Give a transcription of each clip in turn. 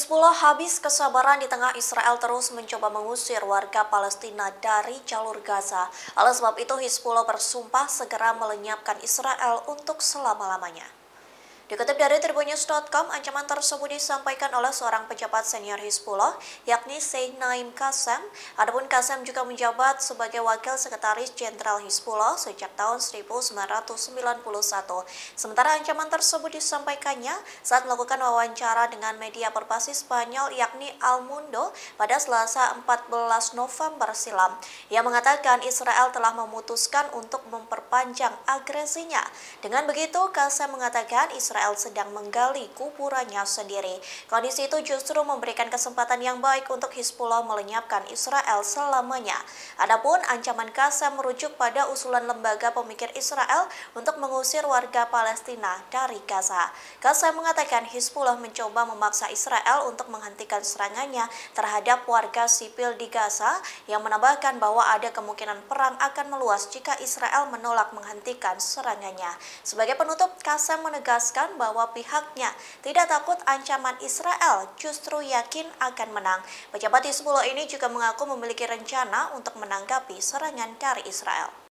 Hizbullah habis kesabaran di tengah Israel terus mencoba mengusir warga Palestina dari jalur Gaza. Oleh sebab itu, Hizbullah bersumpah segera melenyapkan Israel untuk selama-lamanya. Dikutip dari tribunnews.com, ancaman tersebut disampaikan oleh seorang pejabat senior Hizbullah, yakni Sheikh Naim Qassem. Adapun Qassem juga menjabat sebagai Wakil Sekretaris Jenderal Hizbullah sejak tahun 1991. Sementara ancaman tersebut disampaikannya saat melakukan wawancara dengan media berbasis Spanyol, yakni Al Mundo, pada Selasa 14 November silam. Ia mengatakan Israel telah memutuskan untuk memperpanjang agresinya. Dengan begitu, Qassem mengatakan Israel sedang menggali kuburannya sendiri. Kondisi itu justru memberikan kesempatan yang baik untuk Hizbullah melenyapkan Israel selamanya. Adapun ancaman Qassem merujuk pada usulan lembaga pemikir Israel untuk mengusir warga Palestina dari Gaza. Qassem mengatakan Hizbullah mencoba memaksa Israel untuk menghentikan serangannya terhadap warga sipil di Gaza, yang menambahkan bahwa ada kemungkinan perang akan meluas jika Israel menolak menghentikan serangannya. Sebagai penutup, Qassem menegaskan bahwa pihaknya tidak takut ancaman Israel, justru yakin akan menang. Pejabat Hizbullah ini juga mengaku memiliki rencana untuk menanggapi serangan dari Israel.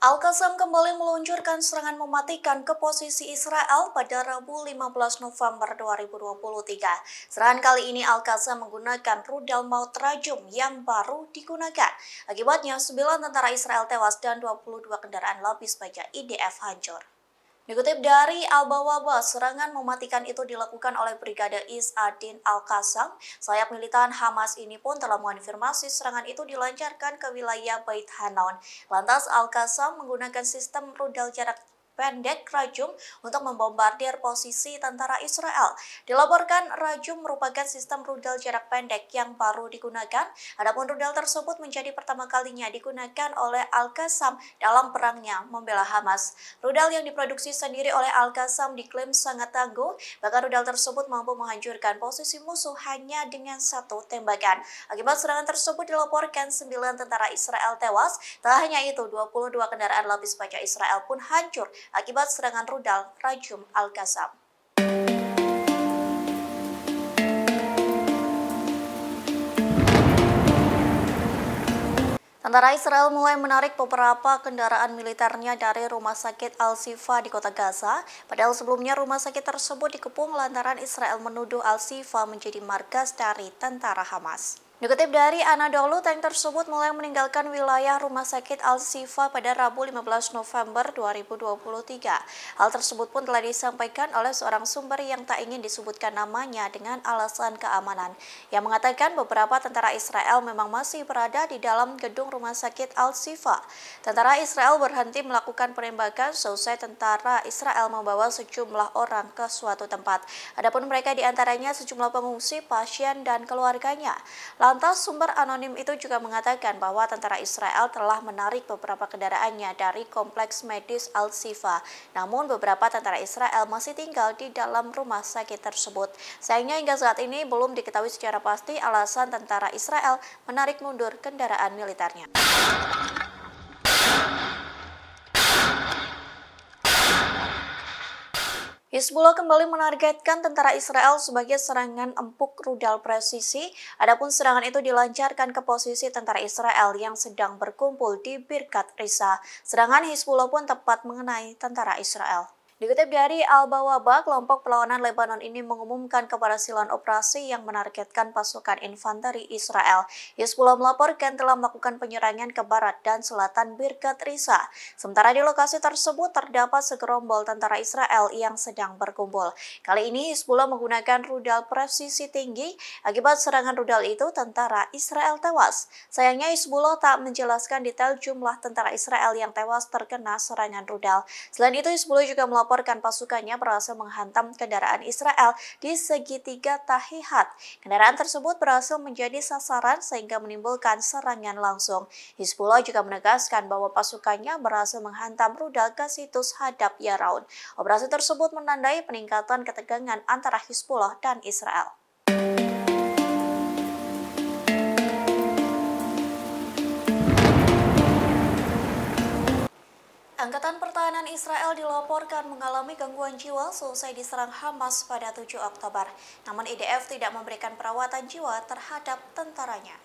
Al-Qassam kembali meluncurkan serangan mematikan ke posisi Israel pada Rabu 15 November 2023. Serangan kali ini Al-Qassam menggunakan rudal maut Rajum yang baru digunakan. Akibatnya 9 tentara Israel tewas dan 22 kendaraan lapis baja IDF hancur. Dikutip dari Al-Bawaba, serangan mematikan itu dilakukan oleh Brigade Is Adin Al-Qassam. Sayap militan Hamas ini pun telah mengonfirmasi serangan itu dilancarkan ke wilayah Beit Hanon. Lantas Al-Qassam menggunakan sistem rudal jarak pendek Rajum untuk membombardir posisi tentara Israel. Dilaporkan Rajum merupakan sistem rudal jarak pendek yang baru digunakan. Adapun rudal tersebut menjadi pertama kalinya digunakan oleh Al-Qassam dalam perangnya membela Hamas. Rudal yang diproduksi sendiri oleh Al-Qassam diklaim sangat tangguh, bahkan rudal tersebut mampu menghancurkan posisi musuh hanya dengan satu tembakan. Akibat serangan tersebut dilaporkan 9 tentara Israel tewas. Tak hanya itu, 22 kendaraan lapis baja Israel pun hancur akibat serangan rudal Rajum Al-Qassam. Tentara Israel mulai menarik beberapa kendaraan militernya dari rumah sakit Al-Shifa di kota Gaza. Padahal sebelumnya rumah sakit tersebut dikepung lantaran Israel menuduh Al-Shifa menjadi markas dari tentara Hamas. Dikutip dari Anadolu, tank tersebut mulai meninggalkan wilayah rumah sakit Al-Shifa pada Rabu 15 November 2023. Hal tersebut pun telah disampaikan oleh seorang sumber yang tak ingin disebutkan namanya dengan alasan keamanan, yang mengatakan beberapa tentara Israel memang masih berada di dalam gedung rumah sakit Al-Shifa. Tentara Israel berhenti melakukan penembakan seusai tentara Israel membawa sejumlah orang ke suatu tempat. Adapun mereka diantaranya sejumlah pengungsi, pasien, dan keluarganya. Lantas sumber anonim itu juga mengatakan bahwa tentara Israel telah menarik beberapa kendaraannya dari kompleks medis Al-Shifa. Namun beberapa tentara Israel masih tinggal di dalam rumah sakit tersebut. Sayangnya hingga saat ini belum diketahui secara pasti alasan tentara Israel menarik mundur kendaraan militernya. Hizbullah kembali menargetkan tentara Israel sebagai serangan empuk rudal presisi. Adapun serangan itu dilancarkan ke posisi tentara Israel yang sedang berkumpul di Birkat Risa. Serangan Hizbullah pun tepat mengenai tentara Israel. Dikutip dari Al-Bawaba, kelompok perlawanan Lebanon ini mengumumkan keberhasilan operasi yang menargetkan pasukan infanteri Israel. Hizbullah melaporkan telah melakukan penyerangan ke barat dan selatan Birkat Risa. Sementara di lokasi tersebut terdapat segerombol tentara Israel yang sedang berkumpul. Kali ini Hizbullah menggunakan rudal presisi tinggi. Akibat serangan rudal itu, tentara Israel tewas. Sayangnya Hizbullah tak menjelaskan detail jumlah tentara Israel yang tewas terkena serangan rudal. Selain itu, Hizbullah juga melaporkan pasukannya berhasil menghantam kendaraan Israel di segitiga Tahihat. Kendaraan tersebut berhasil menjadi sasaran sehingga menimbulkan serangan langsung. Hizbullah juga menegaskan bahwa pasukannya berhasil menghantam rudal ke situs Hadab Yaraun. Operasi tersebut menandai peningkatan ketegangan antara Hizbullah dan Israel. Angkatan Pertahanan Israel dilaporkan mengalami gangguan jiwa selesai diserang Hamas pada 7 Oktober. Namun IDF tidak memberikan perawatan jiwa terhadap tentaranya.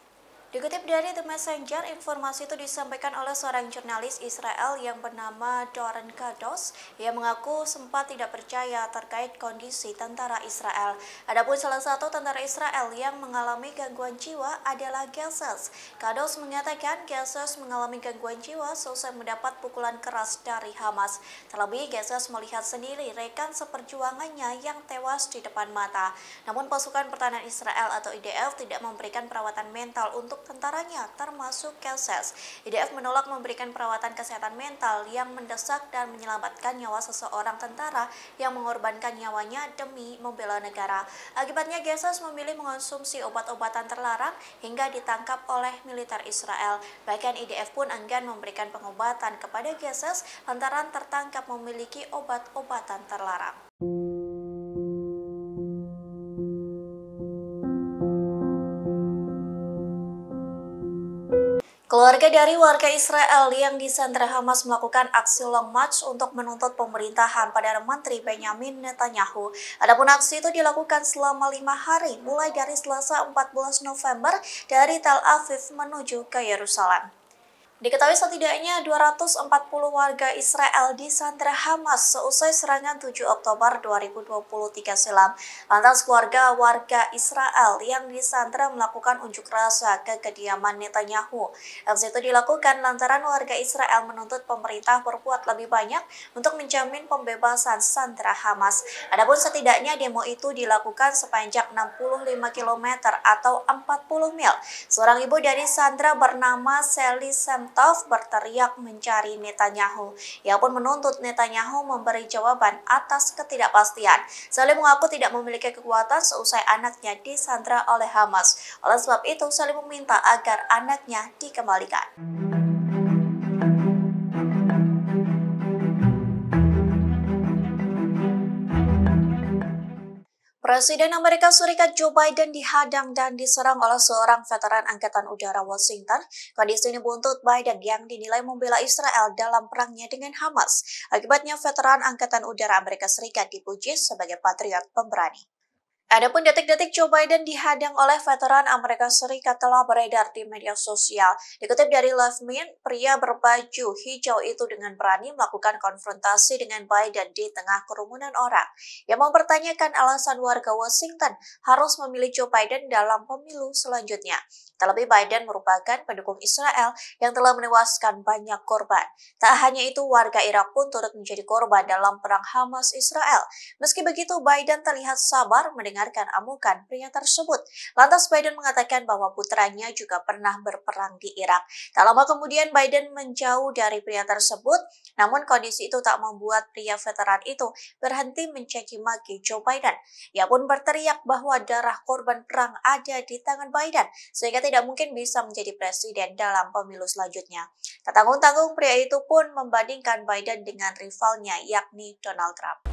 Dikutip dari The Messenger, informasi itu disampaikan oleh seorang jurnalis Israel yang bernama Doron Kados yang mengaku sempat tidak percaya terkait kondisi tentara Israel. Adapun salah satu tentara Israel yang mengalami gangguan jiwa adalah Gezes. Kados mengatakan Gezes mengalami gangguan jiwa selesai mendapat pukulan keras dari Hamas. Terlebih, Gezes melihat sendiri rekan seperjuangannya yang tewas di depan mata. Namun pasukan pertahanan Israel atau IDF tidak memberikan perawatan mental untuk tentaranya, termasuk Gezes. IDF menolak memberikan perawatan kesehatan mental yang mendesak dan menyelamatkan nyawa seseorang tentara yang mengorbankan nyawanya demi membela negara. Akibatnya Gezes memilih mengonsumsi obat-obatan terlarang hingga ditangkap oleh militer Israel. Bahkan IDF pun enggan memberikan pengobatan kepada Gezes lantaran tertangkap memiliki obat-obatan terlarang. Keluarga dari warga Israel yang disandra Hamas melakukan aksi long march untuk menuntut pemerintahan Perdana Menteri Benyamin Netanyahu. Adapun aksi itu dilakukan selama 5 hari, mulai dari Selasa 14 November dari Tel Aviv menuju ke Yerusalem. Diketahui setidaknya 240 warga Israel disandra Hamas seusai serangan 7 Oktober 2023 silam. Lantas keluarga warga Israel yang disandra melakukan unjuk rasa ke kediaman Netanyahu. Aksi itu dilakukan lantaran warga Israel menuntut pemerintah berbuat lebih banyak untuk menjamin pembebasan sandera Hamas. Adapun setidaknya demo itu dilakukan sepanjang 65 km atau 40 mil. Seorang ibu dari sandra bernama Sally Tov berteriak mencari Netanyahu. Ia pun menuntut Netanyahu memberi jawaban atas ketidakpastian. Sally mengaku tidak memiliki kekuatan seusai anaknya disandra oleh Hamas. Oleh sebab itu, Sally meminta agar anaknya dikembalikan. Presiden Amerika Serikat Joe Biden dihadang dan diserang oleh seorang veteran Angkatan Udara Washington. Kondisi ini buntut Biden yang dinilai membela Israel dalam perangnya dengan Hamas. Akibatnya veteran Angkatan Udara Amerika Serikat dipuji sebagai patriot pemberani. Adapun detik-detik Joe Biden dihadang oleh veteran Amerika Serikat telah beredar di media sosial. Dikutip dari Left-Min, pria berbaju hijau itu dengan berani melakukan konfrontasi dengan Biden di tengah kerumunan orang yang mempertanyakan alasan warga Washington harus memilih Joe Biden dalam pemilu selanjutnya. Terlebih Biden merupakan pendukung Israel yang telah menewaskan banyak korban. Tak hanya itu, warga Irak pun turut menjadi korban dalam perang Hamas-Israel. Meski begitu, Biden terlihat sabar mendengarkan amukan pria tersebut. Lantas Biden mengatakan bahwa putranya juga pernah berperang di Irak. Tak lama kemudian Biden menjauh dari pria tersebut, namun kondisi itu tak membuat pria veteran itu berhenti mencaci maki Joe Biden. Ia pun berteriak bahwa darah korban perang ada di tangan Biden, sehingga tidak mungkin bisa menjadi presiden dalam pemilu selanjutnya. Tak tanggung-tanggung, pria itu pun membandingkan Biden dengan rivalnya yakni Donald Trump.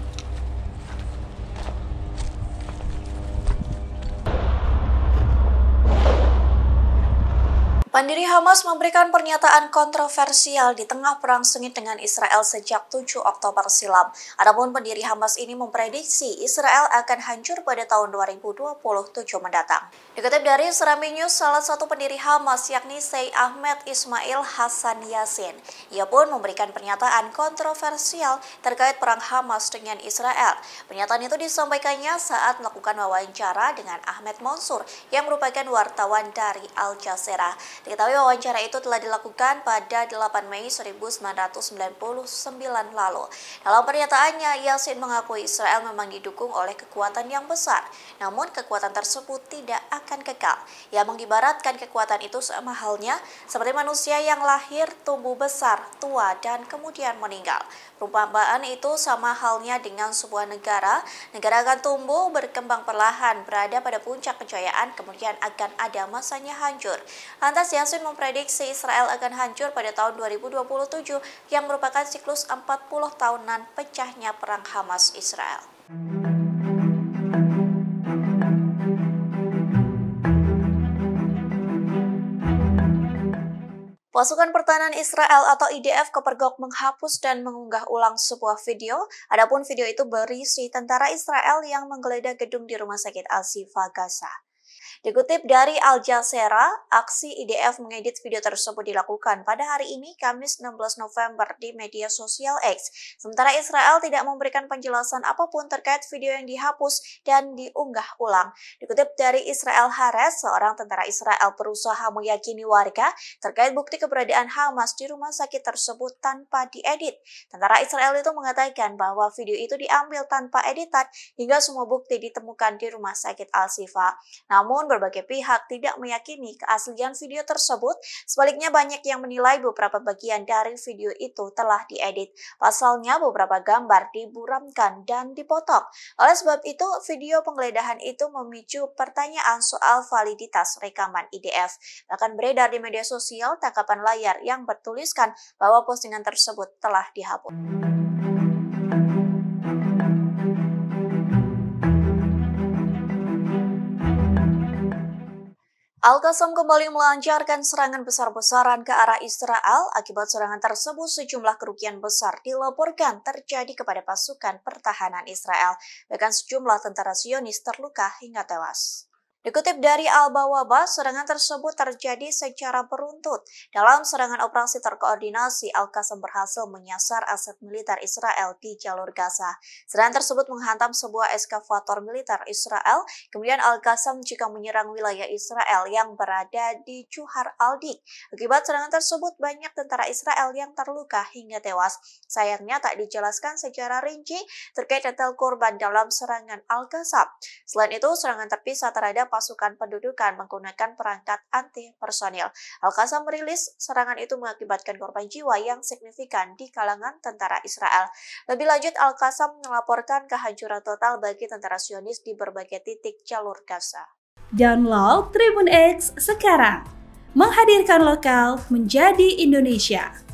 Pendiri Hamas memberikan pernyataan kontroversial di tengah perang sengit dengan Israel sejak 7 Oktober silam. Adapun pendiri Hamas ini memprediksi Israel akan hancur pada tahun 2027 mendatang. Dikutip dari Serami News, salah satu pendiri Hamas yakni Sheikh Ahmed Ismail Hassan Yassin. Ia pun memberikan pernyataan kontroversial terkait perang Hamas dengan Israel. Pernyataan itu disampaikannya saat melakukan wawancara dengan Ahmed Mansur yang merupakan wartawan dari Al Jazeera. Diketahui wawancara itu telah dilakukan pada 8 Mei 1999 lalu. Dalam pernyataannya, Yassin mengakui Israel memang didukung oleh kekuatan yang besar, namun kekuatan tersebut tidak akan kekal. Ia mengibaratkan kekuatan itu sama halnya seperti manusia yang lahir, tumbuh besar, tua, dan kemudian meninggal. Perumpamaan itu sama halnya dengan sebuah negara. Negara akan tumbuh, berkembang perlahan, berada pada puncak kejayaan, kemudian akan ada masanya hancur. Lantas Yassin memprediksi Israel akan hancur pada tahun 2027 yang merupakan siklus 40 tahunan pecahnya perang Hamas-Israel. Pasukan Pertahanan Israel atau IDF kepergok menghapus dan mengunggah ulang sebuah video. Adapun video itu berisi tentara Israel yang menggeledah gedung di Rumah Sakit Al-Shifa Gaza. Dikutip dari Al Jazeera, aksi IDF mengedit video tersebut dilakukan pada hari ini, Kamis 16 November di media sosial X. Sementara Israel tidak memberikan penjelasan apapun terkait video yang dihapus dan diunggah ulang. Dikutip dari Israel Haaretz, seorang tentara Israel berusaha meyakini warga terkait bukti keberadaan Hamas di rumah sakit tersebut tanpa diedit. Tentara Israel itu mengatakan bahwa video itu diambil tanpa editan hingga semua bukti ditemukan di rumah sakit Al-Shifa. Namun, berbagai pihak tidak meyakini keaslian video tersebut. Sebaliknya, banyak yang menilai beberapa bagian dari video itu telah diedit. Pasalnya, beberapa gambar diburamkan dan dipotong. Oleh sebab itu, video penggeledahan itu memicu pertanyaan soal validitas rekaman IDF. Bahkan beredar di media sosial tangkapan layar yang bertuliskan bahwa postingan tersebut telah dihapus. Al-Qassam kembali melancarkan serangan besar-besaran ke arah Israel. Akibat serangan tersebut, sejumlah kerugian besar dilaporkan terjadi kepada pasukan pertahanan Israel. Bahkan sejumlah tentara Zionis terluka hingga tewas. Dikutip dari Al-Bawaba, serangan tersebut terjadi secara beruntut. Dalam serangan operasi terkoordinasi, Al-Qassam berhasil menyasar aset militer Israel di jalur Gaza. Serangan tersebut menghantam sebuah eskavator militer Israel. Kemudian Al-Qassam juga menyerang wilayah Israel yang berada di Juhar al-Dik. Akibat serangan tersebut, banyak tentara Israel yang terluka hingga tewas. Sayangnya tak dijelaskan secara rinci terkait detail korban dalam serangan Al-Qassam. Selain itu, serangan terpisah terhadap pasukan pendudukan menggunakan perangkat anti-personil. Al-Qassam merilis serangan itu mengakibatkan korban jiwa yang signifikan di kalangan tentara Israel. Lebih lanjut, Al-Qassam melaporkan kehancuran total bagi tentara Zionis di berbagai titik jalur Gaza. Download Tribun X sekarang, menghadirkan lokal menjadi Indonesia.